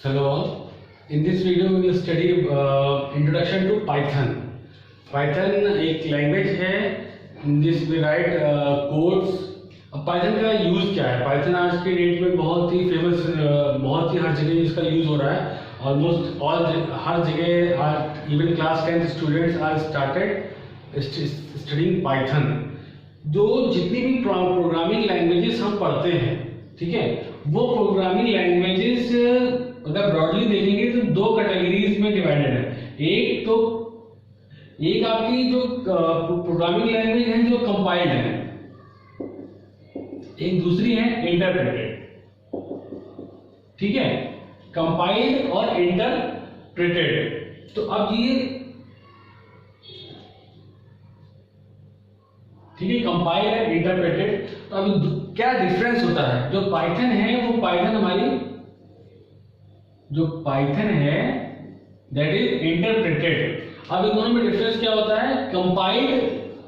Hello all. In this video we will study introduction to Python. Python एक language है. In this we write codes. अब Python का use क्या है? Python आज के डेट में बहुत ही फेमस, बहुत ही हर जगह इसका यूज हो रहा है. ऑलमोस्ट ऑल हर जगह even class 10th students are started studying Python. जो जितनी भी प्रोग्रामिंग लैंग्वेजेस हम पढ़ते हैं, ठीक है, वो प्रोग्रामिंग लैंग्वेजेस अगर ब्रॉडली देखेंगे तो दो कैटेगरीज में डिवाइडेड है. एक आपकी जो प्रोग्रामिंग लैंग्वेज है जो कंपाइल्ड है, एक दूसरी है इंटरप्रेटेड. ठीक है, कंपाइल्ड और इंटरप्रेटेड. तो अब ये ठीक है, कंपाइल्ड है इंटरप्रेटेड. तो अब क्या डिफरेंस होता है? जो पाइथन है वो पाइथन हमारी जो पाइथन है दैट इज इंटरप्रेटेड. अब इन दोनों में डिफरेंस क्या होता है? कंपाइल्ड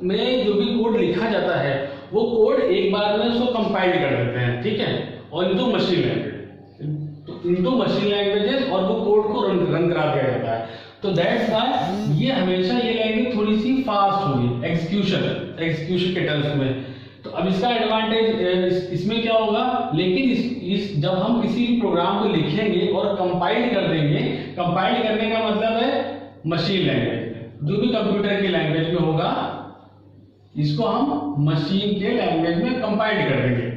में जो भी कोड लिखा जाता है वो कोड एक बार में उसको कंपाइल कर देते हैं, ठीक है, और into machine language, into machine languages, और वो कोड को रन करा दिया जाता है. तो दैट्स व्हाई ये हमेशा ये लैंग्वेज थोड़ी सी फास्ट होगी एग्जीक्यूशन के टर्म्स में. तो अब इसका एडवांटेज इसमें क्या होगा? लेकिन इस जब हम किसी भी प्रोग्राम को लिखेंगे और कंपाइल कर देंगे, कंपाइल करने का मतलब है मशीन लैंग्वेज, जो भी कंप्यूटर की लैंग्वेज में होगा इसको हम मशीन के लैंग्वेज में कंपाइल कर देंगे.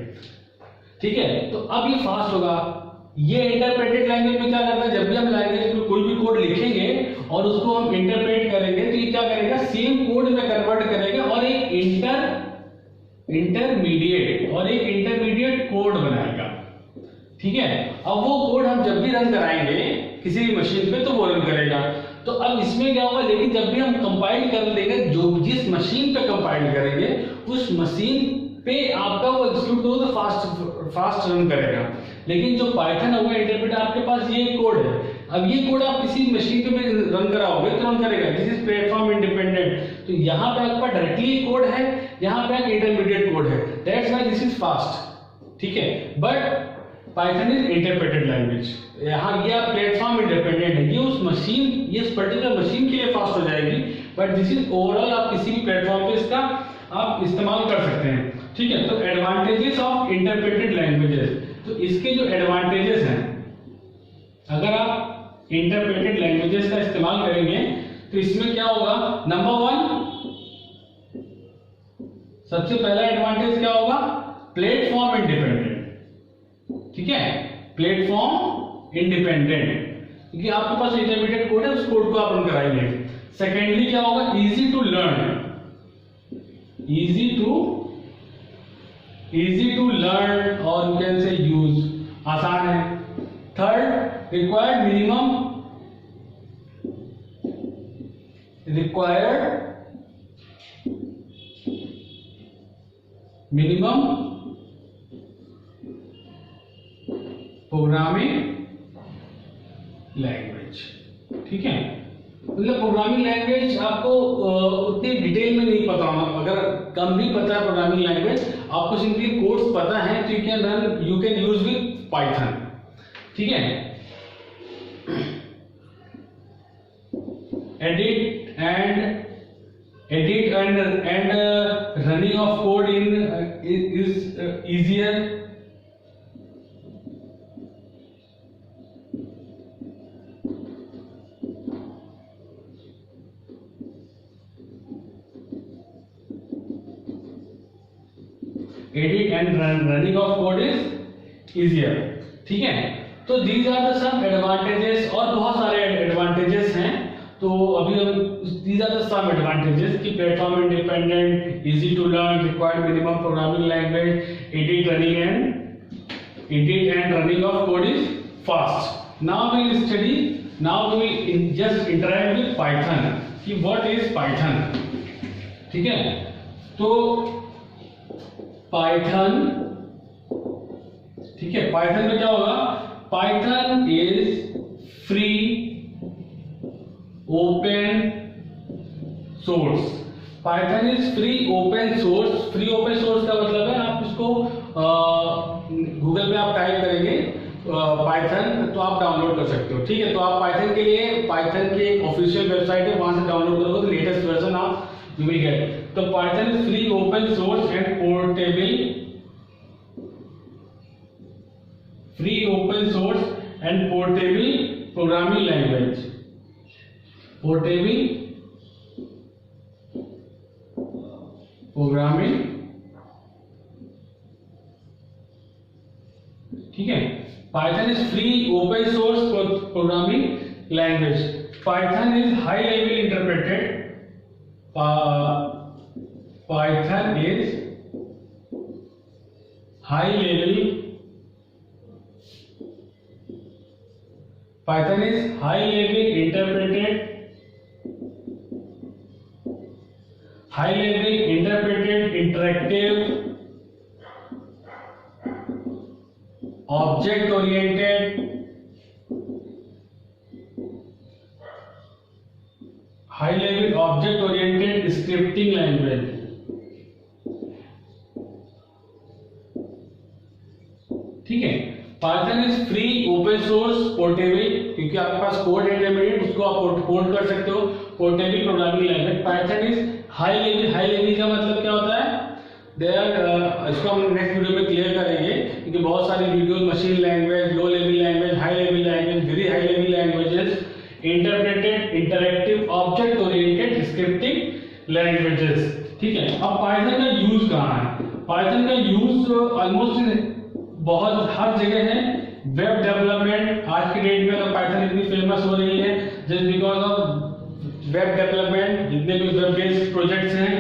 ठीक है, तो अब ये फास्ट होगा. ये इंटरप्रेटेड लैंग्वेज में क्या करता है? जब भी हम लैंग्वेज में कोई भी कोड लिखेंगे और उसको हम इंटरप्रेट करेंगे तो ये क्या करेगा? सेम कोड में कन्वर्ट करेगा और एक इंटरमीडिएट कोड बनाएगा. ठीक है, अब वो कोड हम जब भी रन कराएंगे किसी भी मशीन पे तो वो रन करेगा. तो अब इसमें क्या होगा? लेकिन जब भी हम कंपाइल कर देंगे, जो जिस मशीन पे कंपाइल करेंगे उस मशीन पे आपका वो एग्जीक्यूट होगा तो फास्ट रन करेगा. लेकिन जो पाइथन है वो इंटरप्रेट, आपके पास ये कोड है, अब ये कोड आप किसी मशीन पे भी रन कराओगे तो रन करेगा. This is platform independent. तो यहाँ पे आपका डायरेक्टली कोड है, यहाँ पे एक इंटरमीडिएट कोड है. That's why this is fast. ठीक है, but Python is interpreted language. यहाँ ये आप प्लेटफॉर्म इंडिपेंडेंट है, ये उस मशीन, ये उस पर्टिकुलर मशीन के लिए फास्ट हो जाएगी, बट दिस इज ओवरऑल आप किसी भी प्लेटफॉर्म पे इसका आप इस्तेमाल कर सकते हैं. ठीक है, तो एडवांटेजेस ऑफ इंटरप्रेटेड लैंग्वेजेस. तो इसके जो एडवांटेजेस हैं, अगर आप इंटरप्रेटेड लैंग्वेजेस का इस्तेमाल करेंगे तो इसमें क्या होगा? नंबर 1, सबसे पहला एडवांटेज क्या होगा? Platform independent. ठीक है, प्लेटफॉर्म इंडिपेंडेंट, क्योंकि आपके पास इंटरमीडिएट कोड है, उस कोड को आप रन कराएंगे. सेकेंडली क्या होगा? Easy to learn, easy to learn or you can say use, आसान है. Third, required minimum programming language. ठीक है, मतलब प्रोग्रामिंग लैंग्वेज आपको उतनी डिटेल में नहीं पता होगा. अगर कम भी पता है प्रोग्रामिंग लैंग्वेज, आपको सिंपली कोड्स पता है तो you can use with Python. ठीक है, edit and running of code is easier. Edit and running of code is easier. ठीक है, तो these are the some advantages, और बहुत सारे advantages हैं. तो अभी हम these are the some advantages कि platform independent, easy to learn, required minimum programming language, edit and running of code is fast. Now we will just interact with Python कि what is Python. ठीक है, तो Python, ठीक है, Python में क्या होगा? Python is free open source. Python is free open source. Free open source का मतलब है आप इसको गूगल पे आप टाइप करेंगे पाइथन तो आप डाउनलोड कर सकते हो। ठीक है, तो आप पाइथन के लिए पाइथन की एक ऑफिशियल वेबसाइट है, वहां से डाउनलोड करोगे तो लेटेस्ट वर्जन आप यू विल गेट। तो Python is free, open source and portable, free open source and portable programming language, portable programming, ठीक है। Python is free open source programming language. Python is high level interpreted, Python is high level, Python is high level interpreted, high level interpreted interactive object oriented, high level object oriented scripting language. ठीक है, Python is free open source portable, क्योंकि आपके पास code intermediate उसको आप port कर सकते हो, portable programming language. Python is high level, high level का मतलब क्या होता है, इसको हम नेक्स्ट वीडियो में क्लियर करेंगे, क्योंकि बहुत सारी video machine language, low level language, high level language, very high level languages, interpreted interactive object oriented scripting languages. ठीक है, अब पाइथन का यूज कहाँ है? पाइथन का यूज ऑलमोस्ट बहुत हर जगह है। वेब डेवलपमेंट, आज की डेट में तो पाइथन इतनी फेमस हो रही है just because of web development. जितने भी वेब बेस्ड प्रोजेक्ट्स हैं,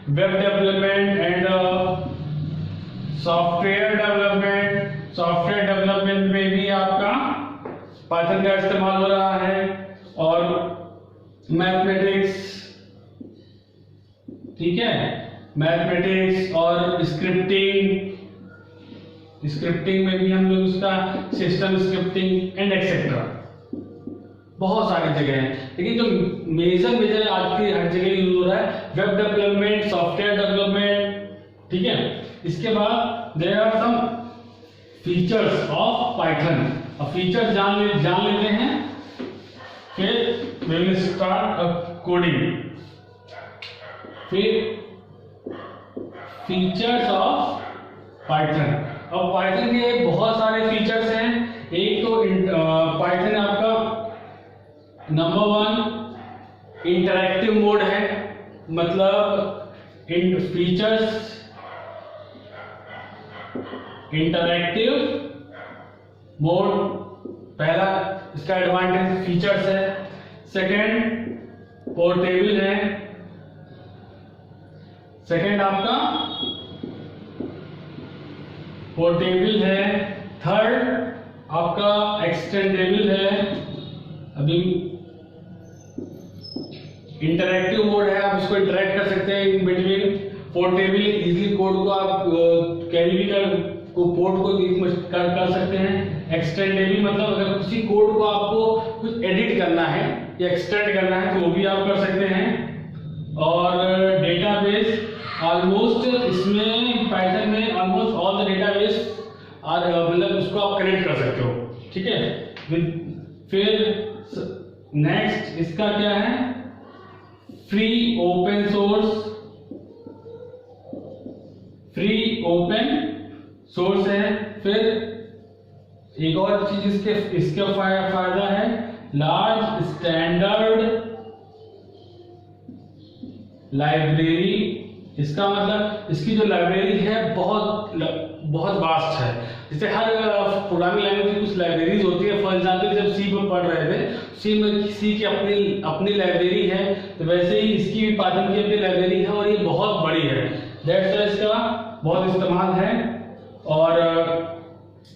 web development and software development, software development में भी आपका पाइथन का इस्तेमाल हो रहा है, और मैथमेटिक्स, ठीक है, मैथमेटिक्स और स्क्रिप्टिंग, स्क्रिप्टिंग में भी हम लोग उसका सिस्टम स्क्रिप्टिंग एंड एक्सेट्रा बहुत सारी जगह है। लेकिन जो मेजर आज की हर जगह यूज हो रहा है वेब डेवलपमेंट, सॉफ्टवेयर डेवलपमेंट। ठीक है, इसके बाद there are some features of Python. अब फीचर्स जान लेते हैं, फिर वी विल स्टार्ट कोडिंग। फिर फीचर्स ऑफ पाइथन। अब पाइथन के बहुत सारे फीचर्स हैं। एक तो पाइथन आपका नंबर 1 इंटरैक्टिव मोड है, मतलब इन फीचर्स इंटरैक्टिव मोड पहला इसका एडवांटेज फीचर्स है। सेकंड पोर्टेबल है, सेकंड आपका पोर्टेबल है। थर्ड आपका एक्सटेंडेबल है। अभी इंटरैक्टिव मोड है, आप इसको इंटरैक्ट कर सकते हैं in between. Portable easily code को आप कैरी भी को पोर्ट को कर सकते हैं। एक्सटेंडेबल मतलब अगर किसी कोड को आपको कुछ एडिट करना है या एक्सटेंड करना है तो वो भी आप कर सकते हैं। और डेटाबेस, ऑलमोस्ट इसमें पाइथन में ऑलमोस्ट ऑल द डेटाबेस और मतलब उसको आप कनेक्ट कर सकते हो। ठीक है, फिर नेक्स्ट इसका क्या है, free open source, free open source है। फिर एक और चीज इसके फायदा है, लार्ज स्टैंडर्ड लाइब्रेरी। इसका मतलब इसकी जो लाइब्रेरी है बहुत वास्ट है। जैसे हर प्रोग्रामिंग लैंग्वेज की कुछ लाइब्रेरीज होती है। फॉर एग्जांपल जब सी में पढ़ रहे थे, सी की अपनी लाइब्रेरी है, तो वैसे ही इसकी भी पाइथन की अपनी लाइब्रेरी है और ये बहुत बड़ी है। दैट्स व्हाई इसका बहुत इस्तेमाल है। और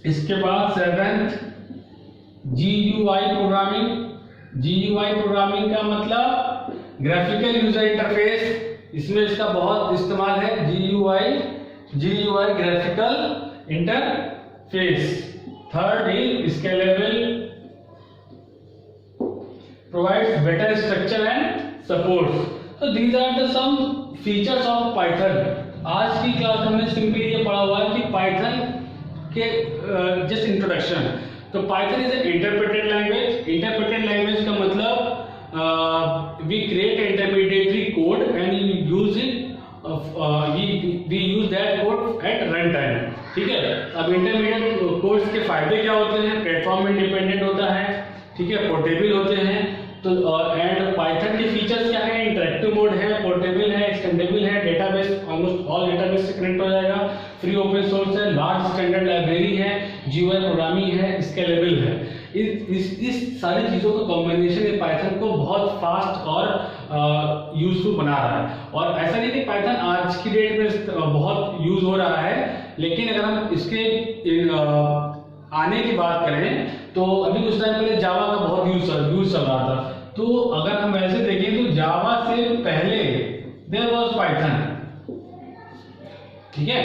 इसके बाद 7th GUI programming. GUI programming का मतलब ग्राफिकल यूजर इंटरफेस, इसमें इसका बहुत इस्तेमाल है। GUI graphical interface. Third is scalable, provides better structure and support. तो these are the some features of Python. आज की क्लास हमने सिंपली ये पढ़ा हुआ है कि पाइथन के जस्ट इंट्रोडक्शन। तो Python is a interpreted language. Interpreted language का मतलब we create intermediatory code and you use it, we use that code at run time. ठीक है, अब इंटरमीडिएट कोड्स के फायदे क्या होते हैं? प्लेटफॉर्म में डिपेंडेंट होता है, ठीक है, पोर्टेबल होते हैं। तो एंड पाइथन के फीचर्स क्या है? इंटरेक्टिव मोड है, पोर्टेबल है, एक्सटेंडेबल है, डेटाबेस ऑलमोस्ट ऑल डेटाबेस से कनेक्ट हो जाएगा, फ्री ओपन सोर्स है, लार्ज स्टैंडर्ड लाइब्रेरी है, जीयूआई प्रोग्रामिंग है, स्केलेबल है। इस सारी चीजों का कॉम्बिनेशन ये पाइथन को बहुत फास्ट और यूजफुल बना रहा है। और ऐसा नहीं कि पाइथन आज की डेट में बहुत यूज हो रहा है, लेकिन अगर हम इसके आने की बात करें तो अभी कुछ टाइम पहले जावा का बहुत यूज चल रहा था। तो अगर हम वैसे देखें तो जावा से पहले देयर वाज पाइथन, ठीक है।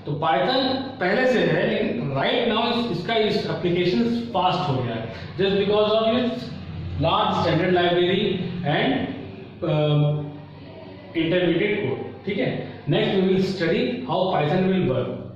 तो पाइथन पहले से है, लेकिन राइट नाउ इसका इस एप्लीकेशन फास्ट हो गया है just because of its large standard library and intermediate code. ठीक है, next we will study how Python will work.